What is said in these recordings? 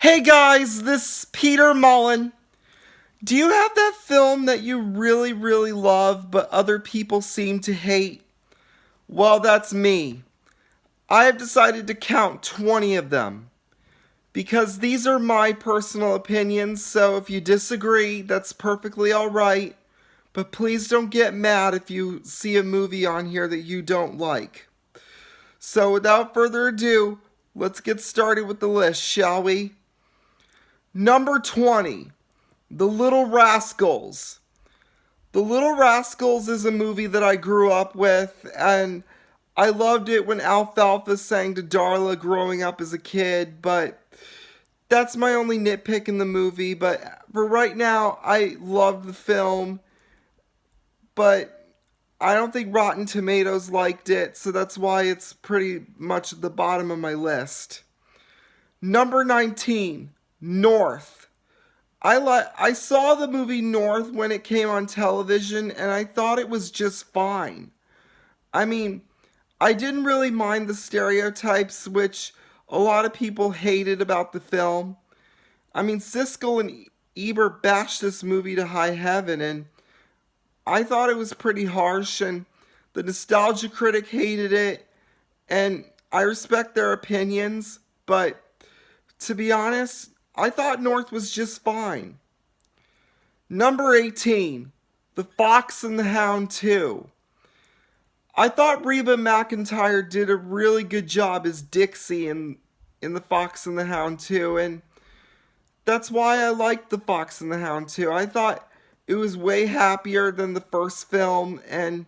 Hey guys, this is Peter Mullen. Do you have that film that you really, really love but other people seem to hate? Well, that's me. I have decided to count 20 of them. Because these are my personal opinions, so if you disagree, that's perfectly alright. But please don't get mad if you see a movie on here that you don't like. So without further ado, let's get started with the list, shall we? Number 20, The Little Rascals. The Little Rascals is a movie that I grew up with, and I loved it when Alfalfa sang to Darla growing up as a kid, but that's my only nitpick in the movie. But for right now, I love the film, but I don't think Rotten Tomatoes liked it, so that's why it's pretty much at the bottom of my list. Number 19, North. I saw the movie North when it came on television, and I thought it was just fine. I mean, I didn't really mind the stereotypes, which a lot of people hated about the film. I mean, Siskel and Ebert bashed this movie to high heaven, and I thought it was pretty harsh, and the Nostalgia Critic hated it, and I respect their opinions, but to be honest, I thought North was just fine. Number 18, The Fox and the Hound 2. I thought Reba McEntire did a really good job as Dixie in The Fox and the Hound 2, and that's why I liked The Fox and the Hound 2. I thought it was way happier than the first film, and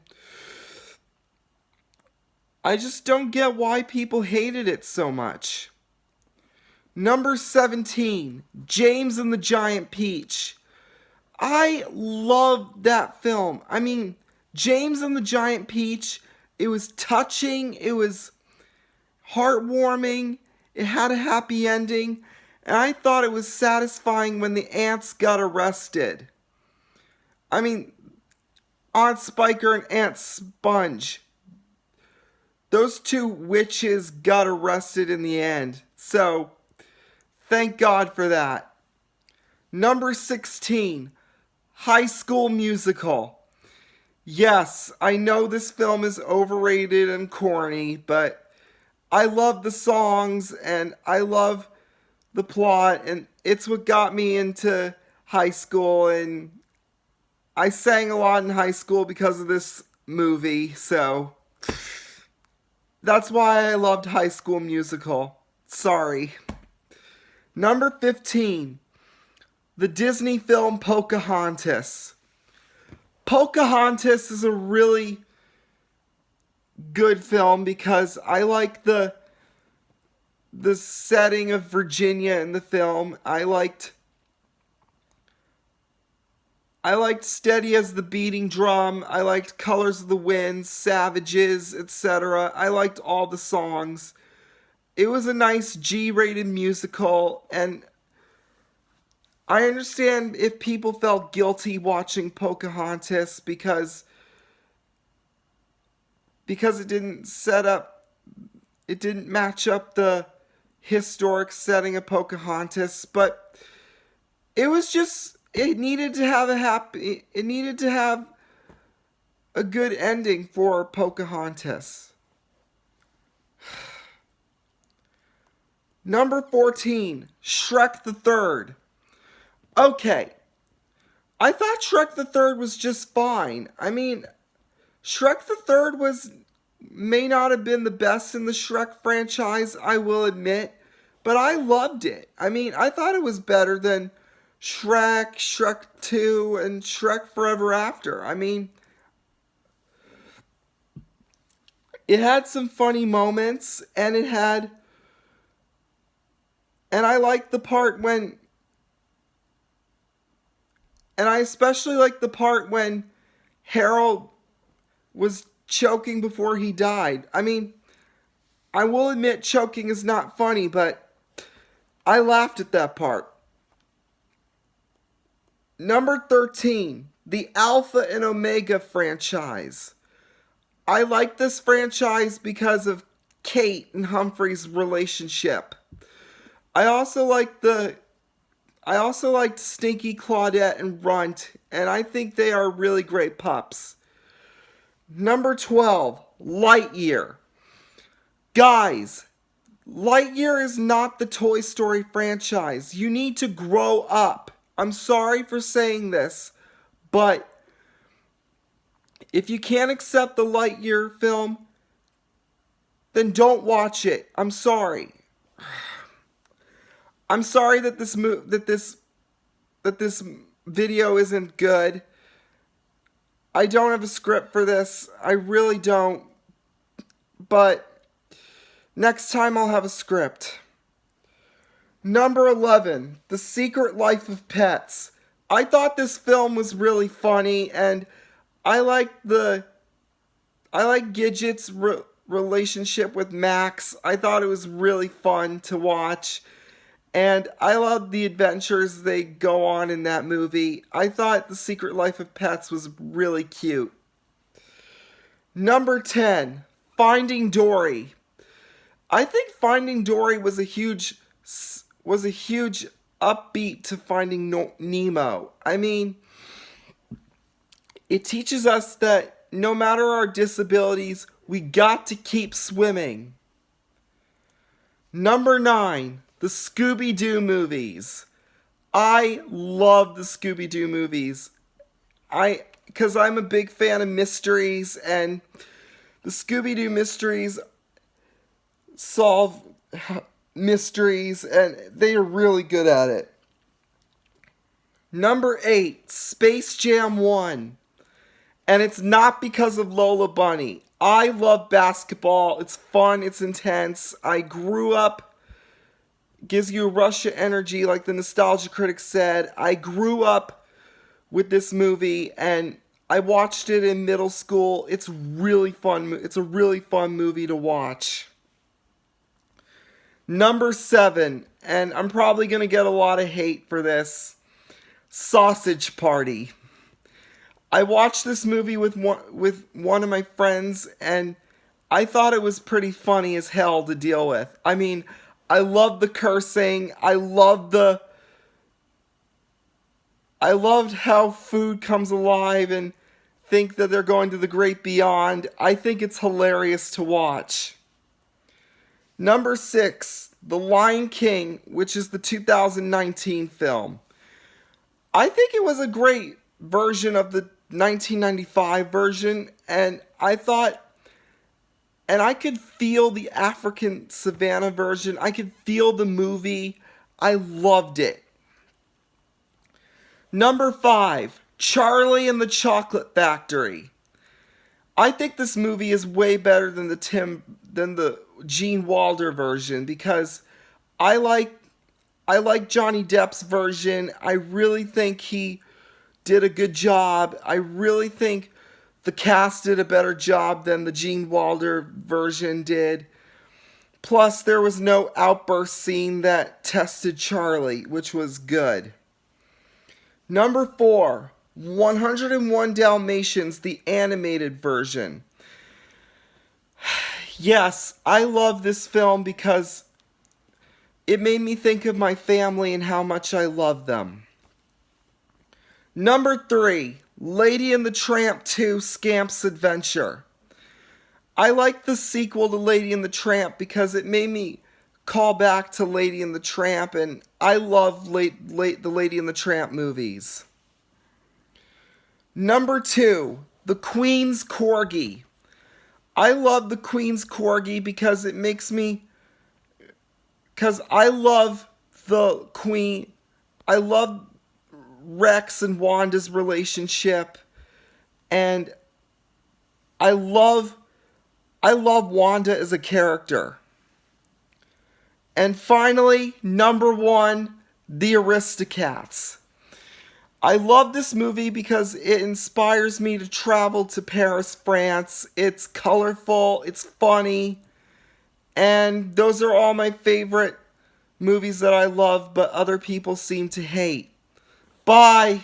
I just don't get why people hated it so much. Number 17, James and the Giant Peach. I love that film. I mean, James and the Giant Peach, it was touching, it was heartwarming, it had a happy ending, and I thought it was satisfying when the ants got arrested. I mean, Aunt Spiker and Aunt Sponge, those two witches got arrested in the end, so thank God for that. Number 16, High School Musical. Yes, I know this film is overrated and corny, but I love the songs and I love the plot, and it's what got me into high school, and I sang a lot in high school because of this movie, so that's why I loved High School Musical. Sorry. Number 15, the Disney film Pocahontas. Pocahontas is a really good film because I like the setting of Virginia in the film. I liked Steady as the Beating Drum. I liked Colors of the Wind, Savages, etc. I liked all the songs. It was a nice G-rated musical, and I understand if people felt guilty watching Pocahontas because it didn't match up the historic setting of Pocahontas, but it needed to have a good ending for Pocahontas. Number 14, Shrek the Third. Okay, I thought Shrek the Third was just fine. I mean, Shrek the Third may not have been the best in the Shrek franchise, I will admit, but I loved it. I mean, I thought it was better than Shrek, Shrek 2, and Shrek Forever After. I mean, it had some funny moments, and I liked the part and I especially liked the part when Harold was choking before he died. I mean, I will admit choking is not funny, but I laughed at that part. Number 13, the Alpha and Omega franchise. I like this franchise because of Kate and Humphrey's relationship. I also like the I also liked Stinky, Claudette, and Runt, and I think they are really great pups. Number 12, Lightyear. Guys, Lightyear is not the Toy Story franchise. You need to grow up. I'm sorry for saying this, but if you can't accept the Lightyear film, then don't watch it. I'm sorry. I'm sorry that this video isn't good. I don't have a script for this. I really don't. But next time I'll have a script. Number 11, The Secret Life of Pets. I thought this film was really funny, and I like Gidget's relationship with Max. I thought it was really fun to watch. And I love the adventures they go on in that movie. I thought The Secret Life of Pets was really cute. Number 10, Finding Dory. I think Finding Dory was a huge upbeat to Finding Nemo. I mean, it teaches us that no matter our disabilities, we got to keep swimming. Number 9, the ScoobyDoo movies. I love the ScoobyDoo movies. Because I'm a big fan of mysteries, and the ScoobyDoo mysteries solve mysteries, and they are really good at it. Number 8, Space Jam 1. And it's not because of Lola Bunny. I love basketball. It's fun. It's intense. I grew up. Gives you a rush of energy, like the Nostalgia Critic said. I grew up with this movie, and I watched it in middle school. It's really fun. It's a really fun movie to watch. Number 7, and I'm probably going to get a lot of hate for this, Sausage Party. I watched this movie with one of my friends, and I thought it was pretty funny as hell to deal with. I mean, I love the cursing. I loved how food comes alive and think that they're going to the great beyond. I think it's hilarious to watch. Number 6, The Lion King, which is the 2019 film. I think it was a great version of the 1995 version, and I could feel the African Savannah version. I could feel the movie. I loved it. Number 5, Charlie and the Chocolate Factory. I think this movie is way better than the Gene Wilder version, because I like Johnny Depp's version. I really think he did a good job. I really think the cast did a better job than the Gene Wilder version did. Plus, there was no outburst scene that tested Charlie, which was good. Number 4, 101 Dalmatians, the animated version. Yes, I love this film because it made me think of my family and how much I love them. Number 3, Lady and the Tramp 2, Scamp's Adventure. I like the sequel to Lady and the Tramp because it made me call back to Lady and the Tramp, and I love the Lady and the Tramp movies. Number 2, the Queens Corgi. I love the Queens Corgi because it makes me... Because I love the Queen... I love Rex and Wanda's relationship, and I love Wanda as a character. And finally, number 1, the Aristocats. I love this movie because it inspires me to travel to Paris, France. It's colorful, it's funny, and those are all my favorite movies that I love, but other people seem to hate. Bye!